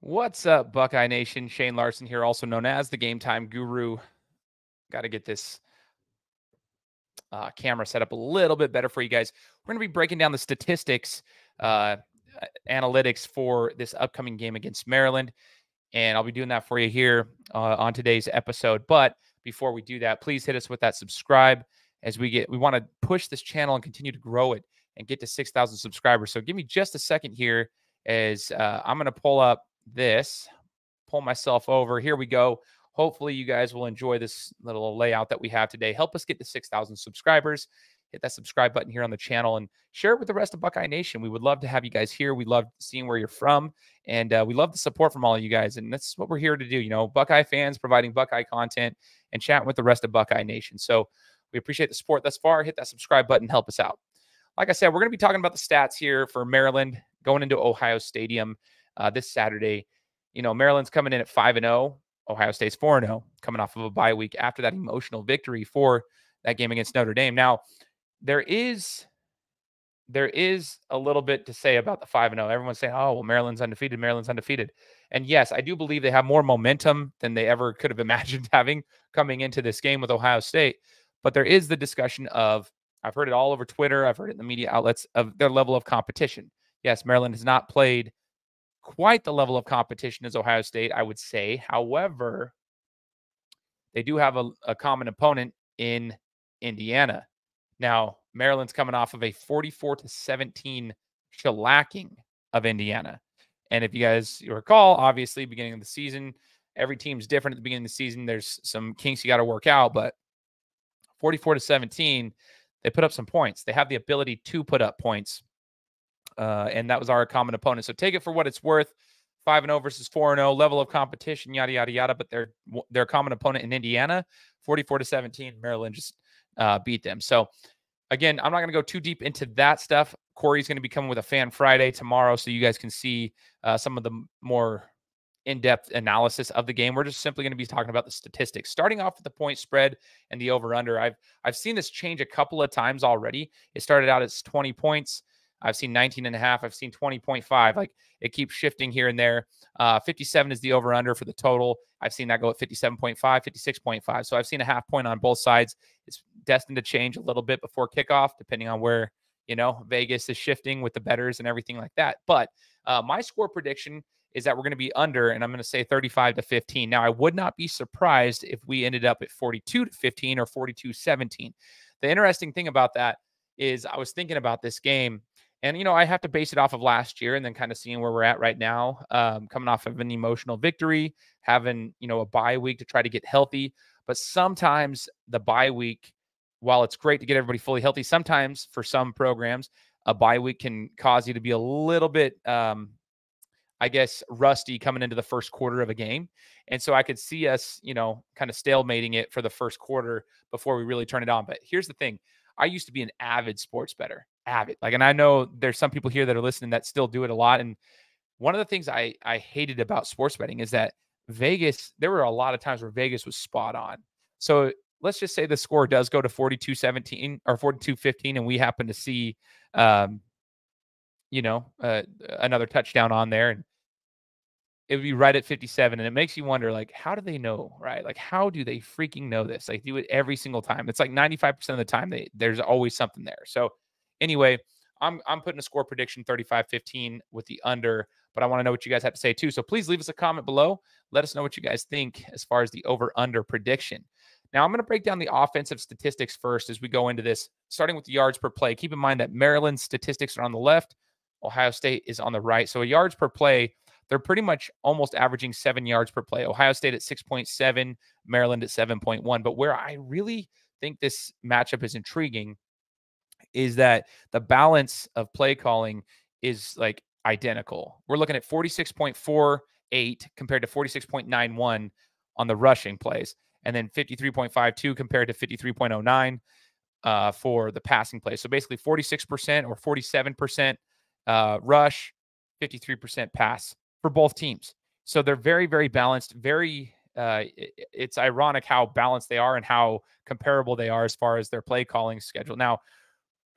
What's up, Buckeye Nation? Shane Larson here, also known as the Game Time Guru. Got to get this camera set up a little bit better for you guys. We're going to be breaking down the statistics, analytics for this upcoming game against Maryland, and I'll be doing that for you here on today's episode. But before we do that, please hit us with that subscribe as we want to push this channel and continue to grow it and get to 6,000 subscribers. So give me just a second here as I'm going to pull myself over. Here we go. Hopefully you guys will enjoy this little layout that we have today. Help us get to 6,000 subscribers. Hit that subscribe button here on the channel and share it with the rest of Buckeye Nation. We would love to have you guys here. We love seeing where you're from, and we love the support from all of you guys. And that's what we're here to do. You know, Buckeye fans providing Buckeye content and chatting with the rest of Buckeye Nation. So we appreciate the support thus far. Hit that subscribe button. Help us out. Like I said, we're going to be talking about the stats here for Maryland going into Ohio Stadium this Saturday. You know, Maryland's coming in at 5-0. Ohio State's 4-0, coming off of a bye week after that emotional victory for that game against Notre Dame. Now, there is a little bit to say about the 5-0. Everyone's saying, oh, well, Maryland's undefeated. Maryland's undefeated. And yes, I do believe they have more momentum than they ever could have imagined having coming into this game with Ohio State. But there is the discussion of, I've heard it all over Twitter, I've heard it in the media outlets, of their level of competition. Yes, Maryland has not played quite the level of competition as Ohio State, I would say. However, they do have a common opponent in Indiana. Now, Maryland's coming off of a 44-17 shellacking of Indiana. And if you guys recall, obviously, beginning of the season, every team's different at the beginning of the season. There's some kinks you got to work out, but 44-17, they put up some points. They have the ability to put up points. And that was our common opponent. So take it for what it's worth. 5-0 versus 4-0, level of competition, yada, yada, yada. But their common opponent in Indiana, 44-17, Maryland just beat them. So, again, I'm not going to go too deep into that stuff. Corey's going to be coming with a Fan Friday tomorrow, so you guys can see some of the more in-depth analysis of the game. We're just simply going to be talking about the statistics, starting off with the point spread and the over-under. I've seen this change a couple of times already. It started out as 20 points. I've seen 19.5. I've seen 20.5. Like, it keeps shifting here and there. 57 is the over-under for the total. I've seen that go at 57.5, 56.5. So I've seen a half point on both sides. It's destined to change a little bit before kickoff, depending on where, Vegas is shifting with the bettors and everything like that. But my score prediction is that we're going to be under, and I'm going to say 35-15. Now, I would not be surprised if we ended up at 42-15 or 42-17. The interesting thing about that is I was thinking about this game, and, I have to base it off of last year and then kind of seeing where we're at right now, coming off of an emotional victory, having, a bye week to try to get healthy. But sometimes the bye week, while it's great to get everybody fully healthy, sometimes for some programs, a bye week can cause you to be a little bit, rusty coming into the first quarter of a game. And so I could see us, kind of stalemating it for the first quarter before we really turn it on. But here's the thing. I used to be an avid sports bettor. And I know there's some people here that are listening that still do it a lot. And one of the things I hated about sports betting is that Vegas, there were a lot of times where Vegas was spot on. So let's just say the score does go to 42-17 or 42-15, and we happen to see, another touchdown on there, and it would be right at 57. And it makes you wonder, like, how do they know, right? Like, how do they freaking know this? Like, do it every single time. It's like 95% of the time there's always something there. So anyway, I'm putting a score prediction 35-15 with the under, but I want to know what you guys have to say too. So please leave us a comment below. Let us know what you guys think as far as the over-under prediction. Now, I'm going to break down the offensive statistics first as we go into this, starting with the yards per play. Keep in mind that Maryland's statistics are on the left. Ohio State is on the right. So yards per play, they're pretty much almost averaging 7 yards per play. Ohio State at 6.7, Maryland at 7.1. But where I really think this matchup is intriguing is that the balance of play calling is like identical. We're looking at 46.48 compared to 46.91 on the rushing plays, and then 53.52 compared to 53.09 for the passing plays. So basically 46% or 47% rush, 53% pass for both teams. So they're very, very balanced. It's ironic how balanced they are and how comparable they are as far as their play calling schedule. Now,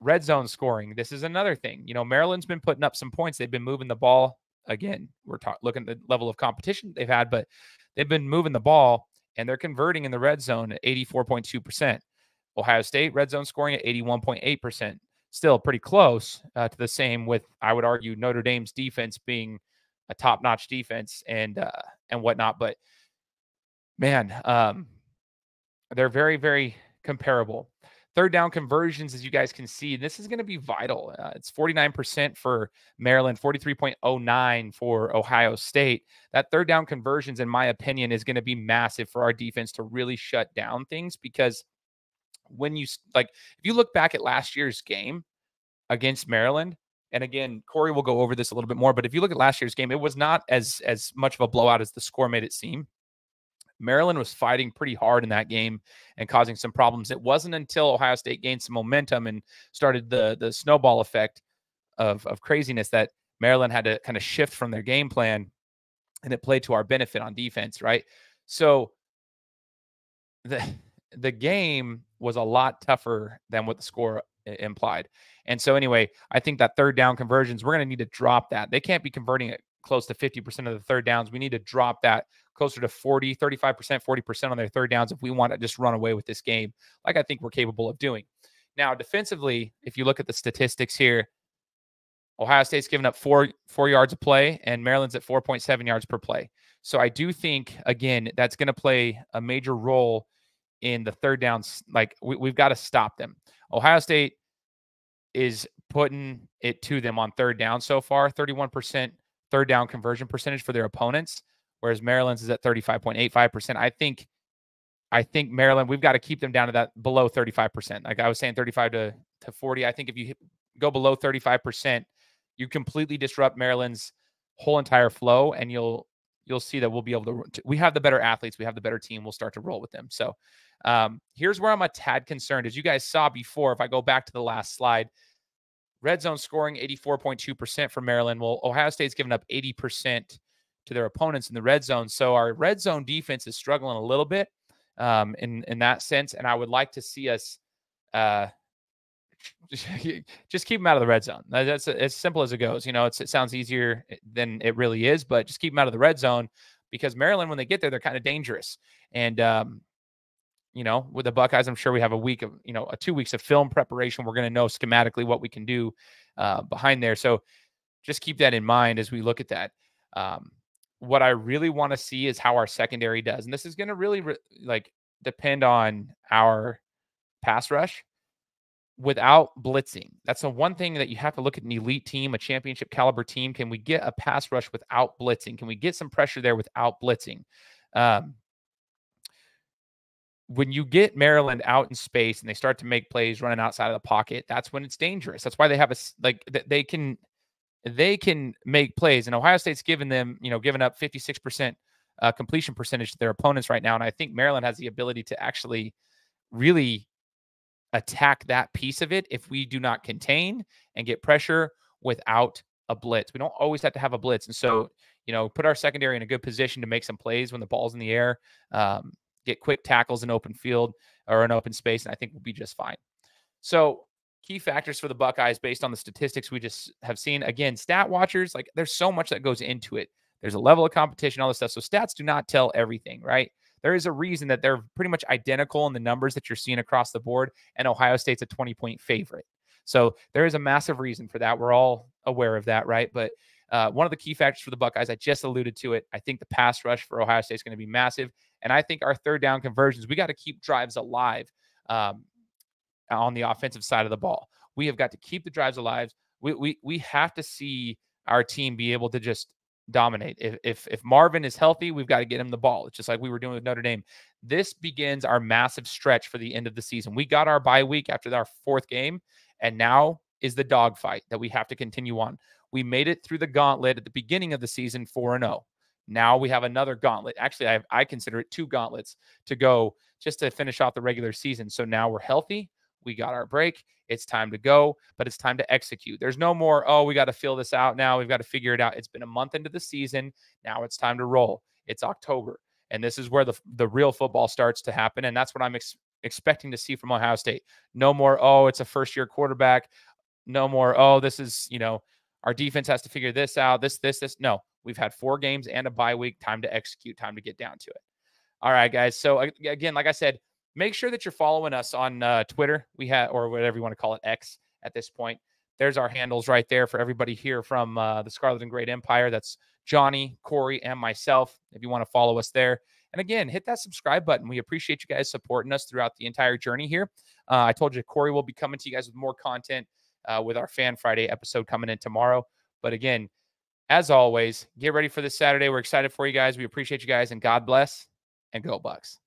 red zone scoring, this is another thing. Maryland's been putting up some points. They've been moving the ball again, we're looking at the level of competition they've had, but they've been moving the ball and they're converting in the red zone at 84.2%. Ohio State red zone scoring at 81.8%. Still pretty close to the same with, I would argue, Notre Dame's defense being a top-notch defense and whatnot. But man, they're very, very comparable. Third down conversions, as you guys can see, this is going to be vital. It's 49% for Maryland, 43.09 for Ohio State. That third down conversions, in my opinion, is going to be massive for our defense to really shut down things, because when you if you look back at last year's game against Maryland, and again, Corey will go over this a little bit more, but if you look at last year's game, it was not as much of a blowout as the score made it seem. Maryland was fighting pretty hard in that game and causing some problems. It wasn't until Ohio State gained some momentum and started the snowball effect of craziness that Maryland had to kind of shift from their game plan, and it played to our benefit on defense, right? So the game was a lot tougher than what the score implied. And so anyway, I think that third down conversions, we're going to need to drop that. They can't be converting it close to 50% of the third downs. We need to drop that closer to 40, 35%, 40% on their third downs if we want to just run away with this game, like I think we're capable of doing. Now, defensively, if you look at the statistics here, Ohio State's given up four yards a play, and Maryland's at 4.7 yards per play. So I do think, again, that's going to play a major role in the third downs. Like, we've got to stop them. Ohio State is putting it to them on third down so far, 31% third down conversion percentage for their opponents, whereas Maryland's is at 35.85%. I think Maryland, we've got to keep them down to that below 35%. Like I was saying, 35 to 40. I think if you go below 35%, you completely disrupt Maryland's whole entire flow, and you'll see that we'll be able to. We have the better athletes, we have the better team. We'll start to roll with them. So here's where I'm a tad concerned. As you guys saw before, if I go back to the last slide, red zone scoring 84.2% for Maryland. Well, Ohio State's given up 80% to their opponents in the red zone. So our red zone defense is struggling a little bit in that sense. And I would like to see us just keep them out of the red zone. That's as simple as it goes. You know, it sounds easier than it really is, but just keep them out of the red zone, because Maryland, when they get there, they're kind of dangerous. And, you know, with the Buckeyes, I'm sure we have a week of, 2 weeks of film preparation. We're going to know schematically what we can do behind there. So just keep that in mind as we look at that. What I really want to see is how our secondary does. And this is going to really depend on our pass rush without blitzing. That's the one thing that you have to look at an elite team, a championship caliber team. Can we get a pass rush without blitzing? Can we get some pressure there without blitzing? When you get Maryland out in space and they start to make plays running outside of the pocket, that's when it's dangerous. That's why they have they can make plays. And Ohio State's given up 56% completion percentage to their opponents right now. And I think Maryland has the ability to actually really attack that piece of it if we do not contain and get pressure without a blitz. We don't always have to have a blitz. And so, put our secondary in a good position to make some plays when the ball's in the air, get quick tackles in open field or an open space, and I think we'll be just fine. So key factors for the Buckeyes based on the statistics we just have seen. Again, stat watchers, there's so much that goes into it. There's a level of competition, all this stuff. So stats do not tell everything, right? There is a reason that they're pretty much identical in the numbers that you're seeing across the board, and Ohio State's a 20-point favorite. So there is a massive reason for that. We're all aware of that, right? But one of the key factors for the Buckeyes, I just alluded to it. I think the pass rush for Ohio State is going to be massive. And I think our third down conversions, we got to keep drives alive on the offensive side of the ball. We have got to keep the drives alive. We have to see our team be able to just dominate. If Marvin is healthy, we've got to get him the ball. It's just like we were doing with Notre Dame. This begins our massive stretch for the end of the season. We got our bye week after our fourth game, and now is the dogfight that we have to continue on. We made it through the gauntlet at the beginning of the season 4-0. Now we have another gauntlet. Actually, I consider it 2 gauntlets to go just to finish off the regular season. So now we're healthy. We got our break. It's time to go, but it's time to execute. There's no more, we got to fill this out now. We've got to figure it out. It's been a month into the season. Now it's time to roll. It's October. And this is where the real football starts to happen. And that's what I'm expecting to see from Ohio State. No more, it's a first-year quarterback. No more, this is, Our defense has to figure this out, this. No, we've had 4 games and a bye week, time to execute, time to get down to it. All right, guys. So again, like I said, make sure that you're following us on Twitter. We have, or whatever you want to call it, X at this point. There's our handles right there for everybody here from the Scarlet and Great Empire. That's Johnny, Corey, and myself, if you want to follow us there. And again, hit that subscribe button. We appreciate you guys supporting us throughout the entire journey here. I told you Corey will be coming to you guys with more content with our Fan Friday episode coming in tomorrow. But again, as always, get ready for this Saturday. We're excited for you guys. We appreciate you guys, and God bless, and go Bucks.